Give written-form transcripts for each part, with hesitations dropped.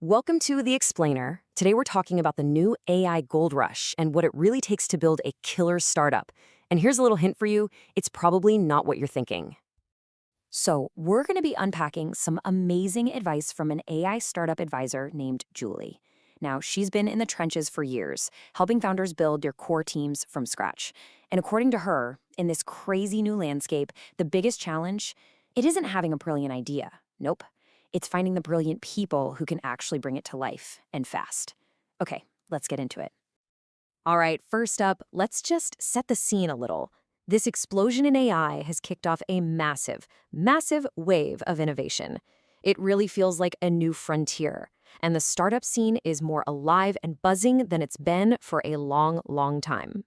Welcome to The Explainer. Today we're talking about the new AI gold rush and what it really takes to build a killer startup. And here's a little hint for you, it's probably not what you're thinking. So, we're going to be unpacking some amazing advice from an AI startup advisor named Julie. Now, she's been in the trenches for years, helping founders build their core teams from scratch. And according to her, in this crazy new landscape, the biggest challenge, it isn't having a brilliant idea. Nope. It's finding the brilliant people who can actually bring it to life, and fast. Okay, let's get into it. All right, first up, let's just set the scene a little. This explosion in AI has kicked off a massive, massive wave of innovation. It really feels like a new frontier, and the startup scene is more alive and buzzing than it's been for a long, long time.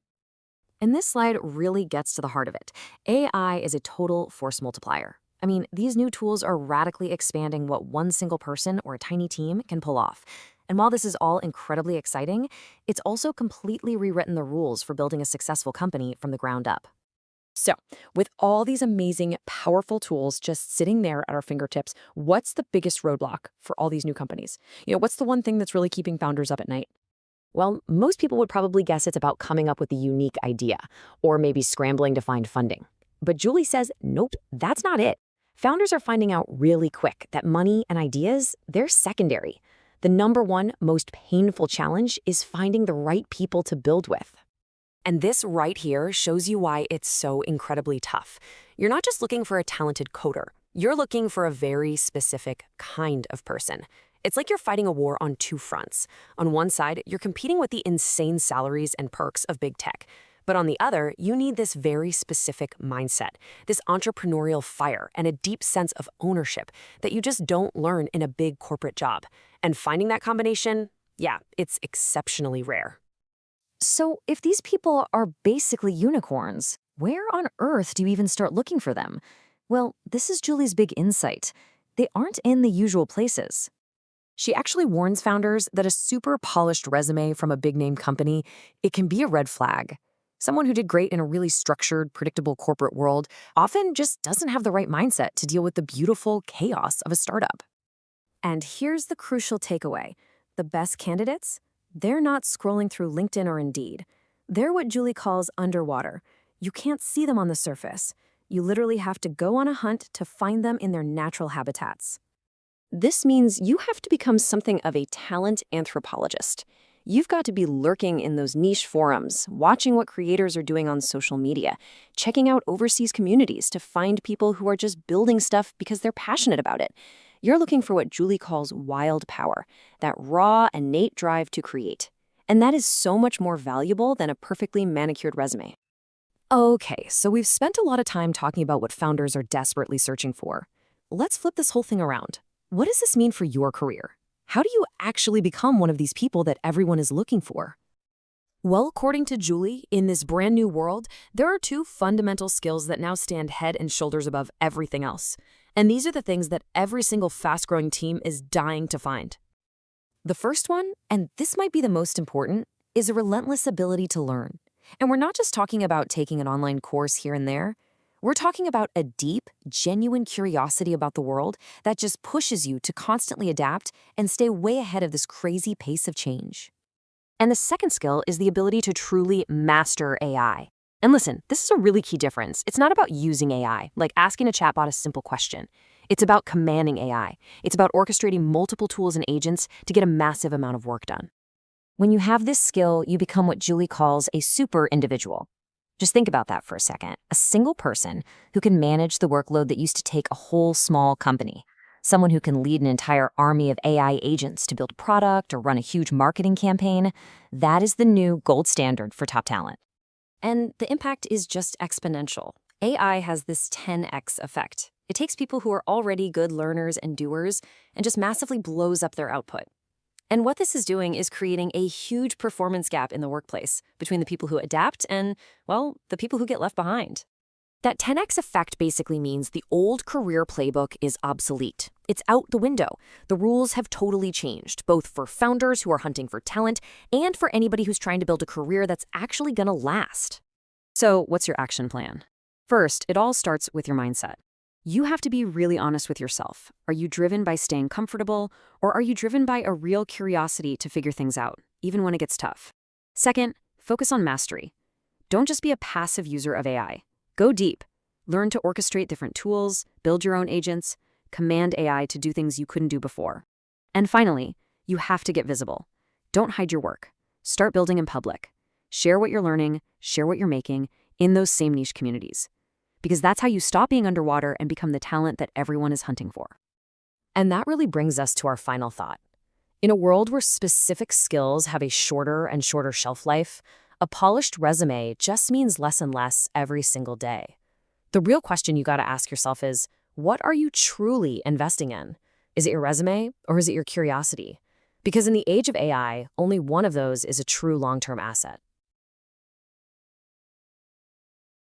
And this slide really gets to the heart of it. AI is a total force multiplier. I mean, these new tools are radically expanding what one single person or a tiny team can pull off. And while this is all incredibly exciting, it's also completely rewritten the rules for building a successful company from the ground up. So, with all these amazing, powerful tools just sitting there at our fingertips, what's the biggest roadblock for all these new companies? What's the one thing that's really keeping founders up at night? Well, most people would probably guess it's about coming up with a unique idea, or maybe scrambling to find funding. But Julie says, nope, that's not it. Founders are finding out really quick that money and ideas, they're secondary. The number one most painful challenge is finding the right people to build with. And this right here shows you why it's so incredibly tough. You're not just looking for a talented coder. You're looking for a very specific kind of person. It's like you're fighting a war on two fronts. On one side, you're competing with the insane salaries and perks of big tech. But on the other, you need this very specific mindset, this entrepreneurial fire and a deep sense of ownership that you just don't learn in a big corporate job. And finding that combination, yeah, it's exceptionally rare. So, if these people are basically unicorns, where on earth do you even start looking for them? Well, this is Julie's big insight. They aren't in the usual places. She actually warns founders that a super polished resume from a big-name company, it can be a red flag. Someone who did great in a really structured, predictable corporate world often just doesn't have the right mindset to deal with the beautiful chaos of a startup. And here's the crucial takeaway. The best candidates? They're not scrolling through LinkedIn or Indeed. They're what Julie calls underwater. You can't see them on the surface. You literally have to go on a hunt to find them in their natural habitats. This means you have to become something of a talent anthropologist. You've got to be lurking in those niche forums, watching what creators are doing on social media, checking out overseas communities to find people who are just building stuff because they're passionate about it. You're looking for what Julie calls wild power, that raw, innate drive to create. And that is so much more valuable than a perfectly manicured resume. Okay, so we've spent a lot of time talking about what founders are desperately searching for. Let's flip this whole thing around. What does this mean for your career? How do you actually become one of these people that everyone is looking for? Well, according to Julie, in this brand new world, there are two fundamental skills that now stand head and shoulders above everything else. And these are the things that every single fast-growing team is dying to find. The first one, and this might be the most important, is a relentless ability to learn. And we're not just talking about taking an online course here and there. We're talking about a deep, genuine curiosity about the world that just pushes you to constantly adapt and stay way ahead of this crazy pace of change. And the second skill is the ability to truly master AI. And listen, this is a really key difference. It's not about using AI, like asking a chatbot a simple question. It's about commanding AI. It's about orchestrating multiple tools and agents to get a massive amount of work done. When you have this skill, you become what Julie calls a super individual. Just think about that for a second. A single person who can manage the workload that used to take a whole small company. Someone who can lead an entire army of AI agents to build a product or run a huge marketing campaign. That is the new gold standard for top talent. And the impact is just exponential. AI has this 10x effect. It takes people who are already good learners and doers and just massively blows up their output. And what this is doing is creating a huge performance gap in the workplace between the people who adapt and, well, the people who get left behind. That 10x effect basically means the old career playbook is obsolete. It's out the window. The rules have totally changed, both for founders who are hunting for talent and for anybody who's trying to build a career that's actually gonna last. So, what's your action plan? First, it all starts with your mindset. You have to be really honest with yourself. Are you driven by staying comfortable, or are you driven by a real curiosity to figure things out, even when it gets tough? Second, focus on mastery. Don't just be a passive user of AI. Go deep. Learn to orchestrate different tools, build your own agents, command AI to do things you couldn't do before. And finally, you have to get visible. Don't hide your work. Start building in public. Share what you're learning, share what you're making in those same niche communities. Because that's how you stop being underwater and become the talent that everyone is hunting for. And that really brings us to our final thought. In a world where specific skills have a shorter and shorter shelf life, a polished resume just means less and less every single day. The real question you got to ask yourself is, what are you truly investing in? Is it your resume or is it your curiosity? Because in the age of AI, only one of those is a true long-term asset.